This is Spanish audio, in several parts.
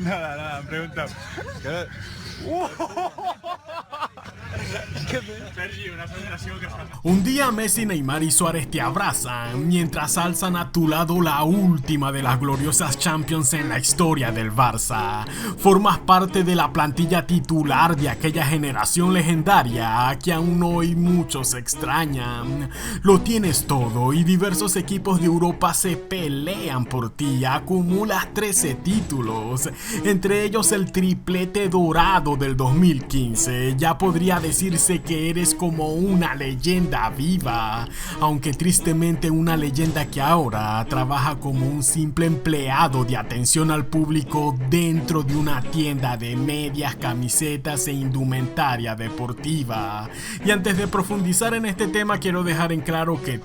Nada, pregunta. Un día Messi, Neymar y Suárez te abrazan mientras alzan a tu lado la última de las gloriosas Champions en la historia del Barça. Formas parte de la plantilla titular de aquella generación legendaria que aún hoy muchos extrañan. Lo tienes todo y diversos equipos de Europa se pelean por ti. Acumulas 13 títulos, entre ellos el triplete dorado del 2015. Ya podría decirse que eres como una leyenda viva, aunque tristemente una leyenda que ahora trabaja como un simple empleado de atención al público dentro de una tienda de medias, camisetas e indumentaria deportiva. Y antes de profundizar en este tema, quiero dejar en claro que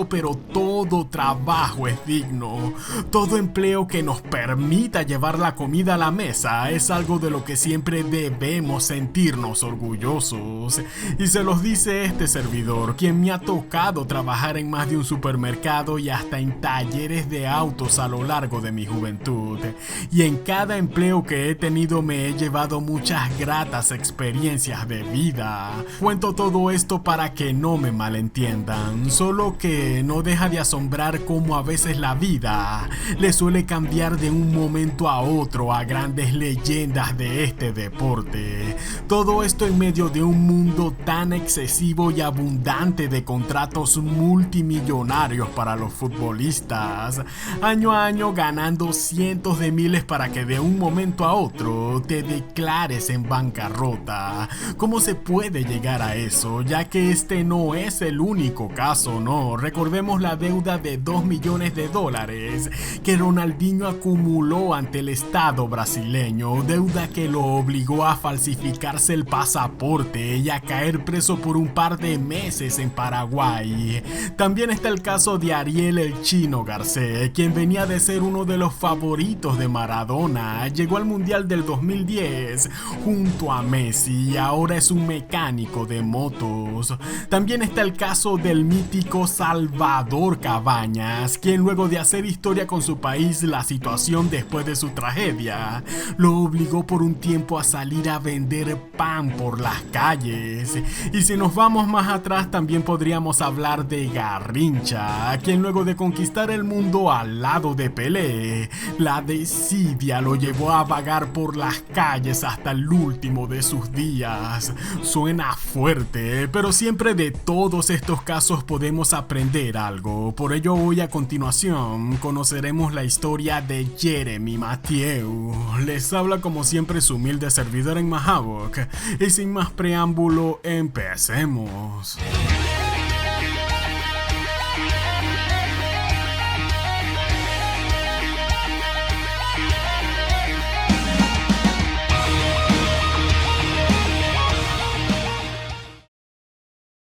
pero todo trabajo es digno. Todo empleo que nos permita llevar la comida a la mesa es algo de lo que siempre debemos sentirnos orgullosos. Y se los dice este servidor, quien me ha tocado trabajar en más de un supermercado y hasta en talleres de autos a lo largo de mi juventud. Y en cada empleo que he tenido me he llevado muchas gratas experiencias de vida. Cuento todo esto para que no me malentiendan, solo que no deja de asombrar cómo a veces la vida le suele cambiar de un momento a otro a grandes leyendas de este deporte. Todo esto en medio de un mundo tan excesivo y abundante de contratos multimillonarios para los futbolistas, año a año ganando cientos de miles para que de un momento a otro te declares en bancarrota. ¿Cómo se puede llegar a eso? Ya que este no es el único caso, ¿no? Recordemos la deuda de $2 millones que Ronaldinho acumuló ante el Estado brasileño, deuda que lo obligó a falsificarse el pasaporte y a caer preso por un par de meses en Paraguay. También está el caso de Ariel el Chino Garcés, quien venía de ser uno de los favoritos de Maradona, llegó al Mundial del 2010 junto a Messi y ahora es un mecánico de motos. También está el caso del mítico Salvador Cabañas, quien luego de hacer historia con su país, la situación después de su tragedia lo obligó por un tiempo a salir a vender pan por las calles. Y si nos vamos más atrás, también podríamos hablar de Garrincha, quien luego de conquistar el mundo al lado de Pelé, la desidia lo llevó a vagar por las calles hasta el último de sus días. Suena fuerte, pero siempre de todos estos casos podemos aprender algo. Por ello hoy a continuación conoceremos la historia de Jeremy Mathieu. Les habla como siempre su humilde servidor en Mahawk. Y sin más preámbulo, empecemos.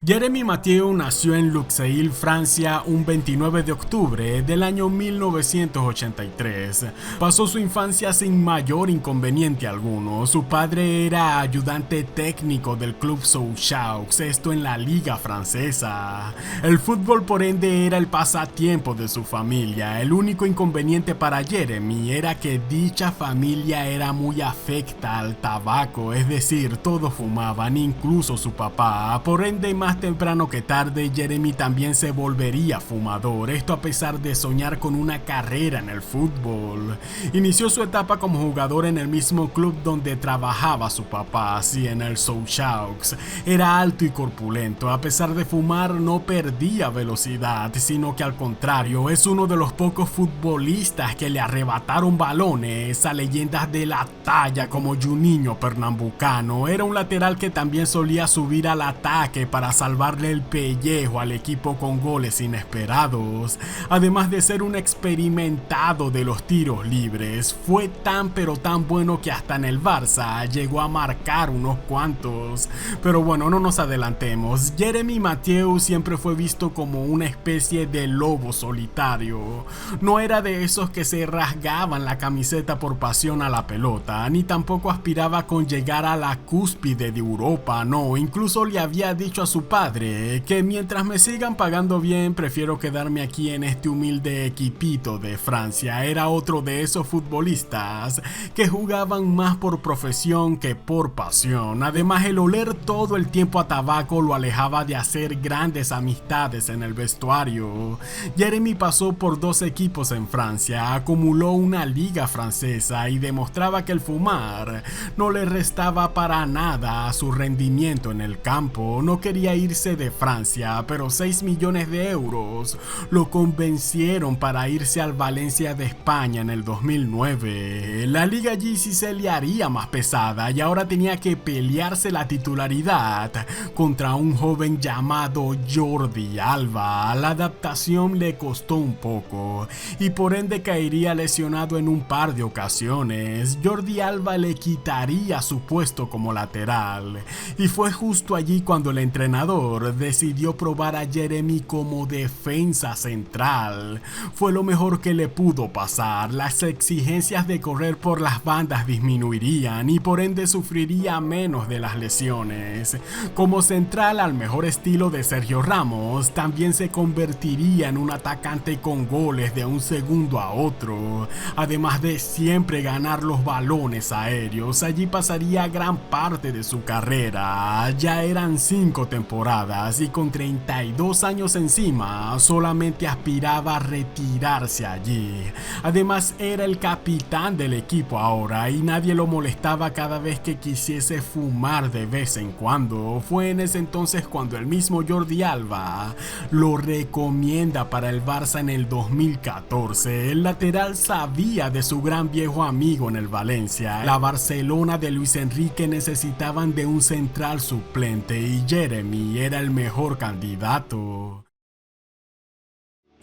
Jeremy Mathieu nació en Luxeuil, Francia, un 29 de octubre del año 1983. Pasó su infancia sin mayor inconveniente alguno. Su padre era ayudante técnico del club Sochaux, esto en la liga francesa. El fútbol por ende era el pasatiempo de su familia. El único inconveniente para Jeremy era que dicha familia era muy afecta al tabaco, es decir, todos fumaban, incluso su papá. Por ende, más temprano que tarde, Jeremy también se volvería fumador, esto a pesar de soñar con una carrera en el fútbol. Inició su etapa como jugador en el mismo club donde trabajaba su papá, así en el Sochaux. Era alto y corpulento, a pesar de fumar no perdía velocidad, sino que al contrario, es uno de los pocos futbolistas que le arrebataron balones a leyendas de la talla como Juninho Pernambucano. Era un lateral que también solía subir al ataque para salvarle el pellejo al equipo con goles inesperados. Además de ser un experimentado de los tiros libres, fue tan pero tan bueno que hasta en el Barça llegó a marcar unos cuantos. Pero bueno, no nos adelantemos. Jeremy Mathieu siempre fue visto como una especie de lobo solitario. No era de esos que se rasgaban la camiseta por pasión a la pelota, ni tampoco aspiraba con llegar a la cúspide de Europa, no. Incluso le había dicho a su padre compadre, que mientras me sigan pagando bien, prefiero quedarme aquí en este humilde equipito de Francia. Era otro de esos futbolistas que jugaban más por profesión que por pasión. Además, el oler todo el tiempo a tabaco lo alejaba de hacer grandes amistades en el vestuario. Jeremy pasó por 2 equipos en Francia, acumuló una liga francesa y demostraba que el fumar no le restaba para nada a su rendimiento en el campo. No quería irse de Francia, pero 6 millones de euros lo convencieron para irse al Valencia de España en el 2009. La liga allí sí se le haría más pesada y ahora tenía que pelearse la titularidad contra un joven llamado Jordi Alba. La adaptación le costó un poco y por ende caería lesionado en un par de ocasiones. Jordi Alba le quitaría su puesto como lateral y fue justo allí cuando el entrenador decidió probar a Jeremy como defensa central. Fue lo mejor que le pudo pasar. Las exigencias de correr por las bandas disminuirían y por ende sufriría menos de las lesiones. Como central al mejor estilo de Sergio Ramos, también se convertiría en un atacante con goles de un segundo a otro, además de siempre ganar los balones aéreos. Allí pasaría gran parte de su carrera. Ya eran 5 temporadas y con 32 años encima solamente aspiraba a retirarse allí. Además era el capitán del equipo ahora y nadie lo molestaba cada vez que quisiese fumar de vez en cuando. Fue en ese entonces cuando el mismo Jordi Alba lo recomienda para el Barça en el 2014. El lateral sabía de su gran viejo amigo en el Valencia. La Barcelona de Luis Enrique necesitaban de un central suplente y Jeremy era el mejor candidato.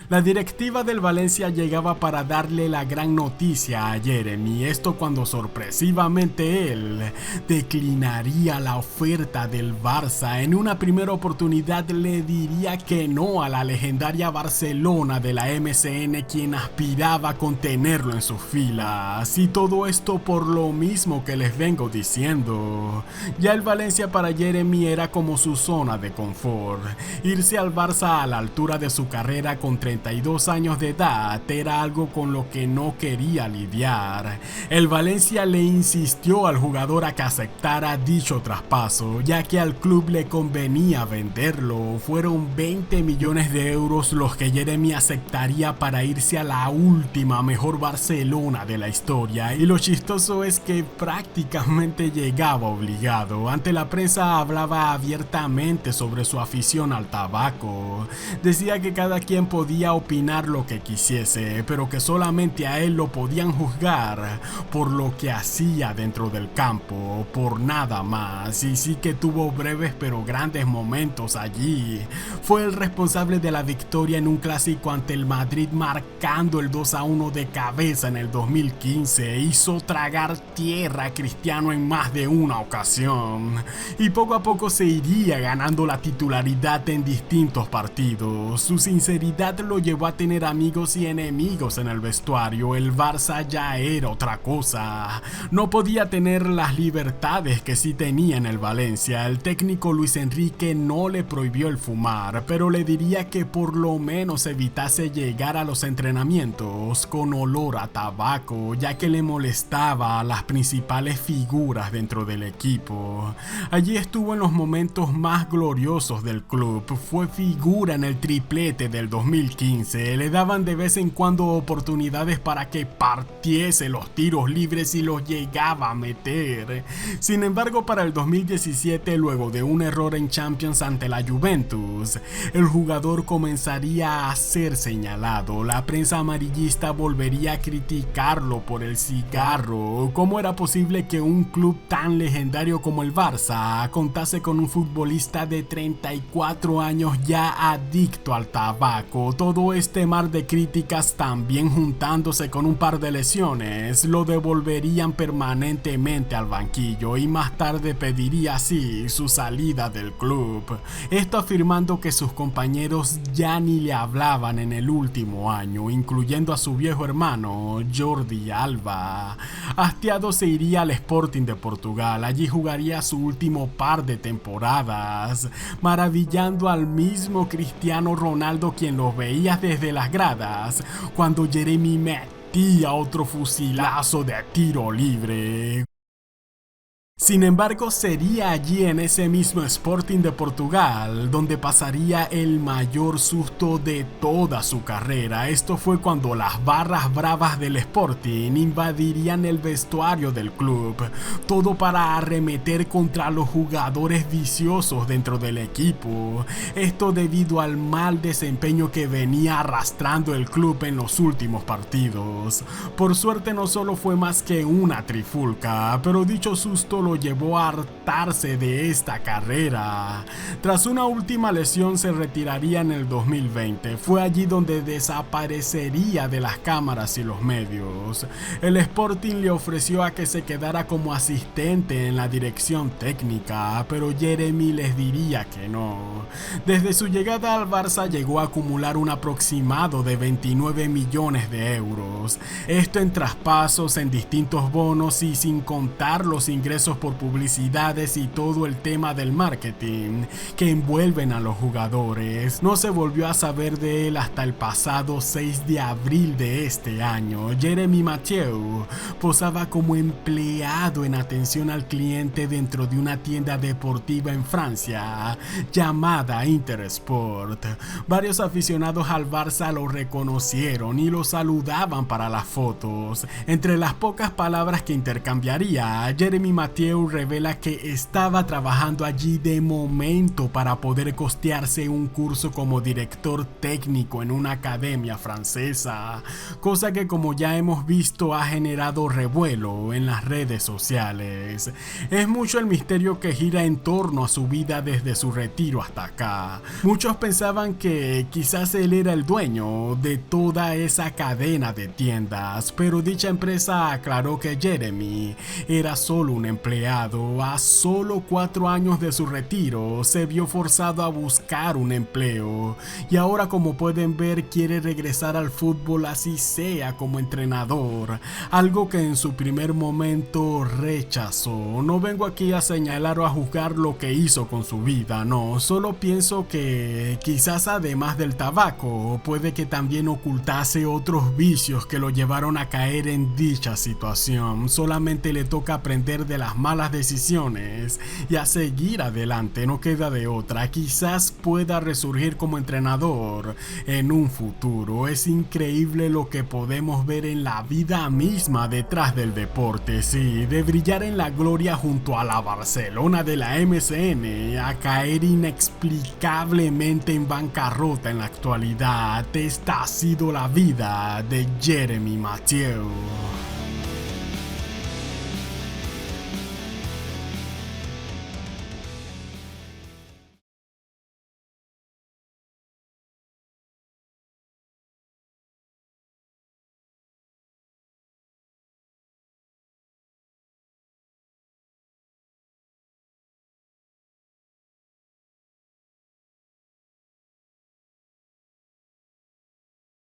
La directiva del Valencia llegaba para darle la gran noticia a Jeremy, esto cuando sorpresivamente él declinaría la oferta del Barça. En una primera oportunidad le diría que no a la legendaria Barcelona de la MSN, quien aspiraba a contenerlo en sus filas. Y todo esto por lo mismo que les vengo diciendo. Ya el Valencia para Jeremy era como su zona de confort. Irse al Barça a la altura de su carrera con 32 años de edad era algo con lo que no quería lidiar. El Valencia le insistió al jugador a que aceptara dicho traspaso, ya que al club le convenía venderlo. Fueron 20 millones de euros los que Jeremy aceptaría para irse a la última mejor Barcelona de la historia, y lo chistoso es que prácticamente llegaba obligado. Ante la prensa hablaba abiertamente sobre su afición al tabaco. Decía que cada quien podía opinar lo que quisiese, pero que solamente a él lo podían juzgar por lo que hacía dentro del campo, por nada más. Y sí que tuvo breves pero grandes momentos allí. Fue el responsable de la victoria en un clásico ante el Madrid, marcando el 2-1 de cabeza en el 2015. Hizo tragar tierra a Cristiano en más de una ocasión y poco a poco se iría ganando la titularidad en distintos partidos. Su sinceridad lo llevó a tener amigos y enemigos en el vestuario. El Barça ya era otra cosa. No podía tener las libertades que sí tenía en el Valencia. El técnico Luis Enrique no le prohibió el fumar, pero le diría que por lo menos evitase llegar a los entrenamientos con olor a tabaco, ya que le molestaba a las principales figuras dentro del equipo. Allí estuvo en los momentos más gloriosos del club. Fue figura en el triplete del 2015. Le daban de vez en cuando oportunidades para que partiese los tiros libres y los llegaba a meter. Sin embargo, para el 2017, luego de un error en Champions ante la Juventus, el jugador comenzaría a ser señalado. La prensa amarillista volvería a criticarlo por el cigarro. ¿Cómo era posible que un club tan legendario como el Barça contase con un futbolista de 34 años ya adicto al tabaco? Todo todo este mar de críticas, también juntándose con un par de lesiones, lo devolverían permanentemente al banquillo y más tarde pediría así su salida del club. Esto afirmando que sus compañeros ya ni le hablaban en el último año, incluyendo a su viejo hermano Jordi Alba. Hastiado se iría al Sporting de Portugal, allí jugaría su último par de temporadas, maravillando al mismo Cristiano Ronaldo, quien lo veía desde las gradas cuando Jeremy metía otro fusilazo de tiro libre. Sin embargo, sería allí en ese mismo Sporting de Portugal donde pasaría el mayor susto de toda su carrera. Esto fue cuando las barras bravas del Sporting invadirían el vestuario del club, todo para arremeter contra los jugadores viciosos dentro del equipo. Esto debido al mal desempeño que venía arrastrando el club en los últimos partidos. Por suerte no solo fue más que una trifulca, pero dicho susto lo llevó a hartarse de esta carrera. Tras una última lesión se retiraría en el 2020. Fue allí donde desaparecería de las cámaras y los medios. El Sporting le ofreció a que se quedara como asistente en la dirección técnica, pero Jeremy les diría que no. Desde su llegada al Barça llegó a acumular un aproximado de 29 millones de euros. Esto en traspasos, en distintos bonos y sin contar los ingresos por publicidades y todo el tema del marketing que envuelven a los jugadores. No se volvió a saber de él hasta el pasado 6 de abril de este año. Jeremy Mathieu posaba como empleado en atención al cliente dentro de una tienda deportiva en Francia llamada Intersport. Varios aficionados al Barça lo reconocieron y lo saludaban para las fotos. Entre las pocas palabras que intercambiaría, Jeremy Mathieu revela que estaba trabajando allí de momento para poder costearse un curso como director técnico en una academia francesa, cosa que, como ya hemos visto, ha generado revuelo en las redes sociales. Es mucho el misterio que gira en torno a su vida desde su retiro hasta acá. Muchos pensaban que quizás él era el dueño de toda esa cadena de tiendas, pero dicha empresa aclaró que Jeremy era solo un empleado. A solo 4 años de su retiro se vio forzado a buscar un empleo y ahora, como pueden ver, quiere regresar al fútbol, así sea como entrenador, algo que en su primer momento rechazó. No vengo aquí a señalar o a juzgar lo que hizo con su vida, no, solo pienso que quizás además del tabaco puede que también ocultase otros vicios que lo llevaron a caer en dicha situación. Solamente le toca aprender de las malas decisiones y a seguir adelante, no queda de otra. Quizás pueda resurgir como entrenador en un futuro. Es increíble lo que podemos ver en la vida misma detrás del deporte, sí, de brillar en la gloria junto a la Barcelona de la MSN a caer inexplicablemente en bancarrota en la actualidad. Esta ha sido la vida de Jeremy Mathieu.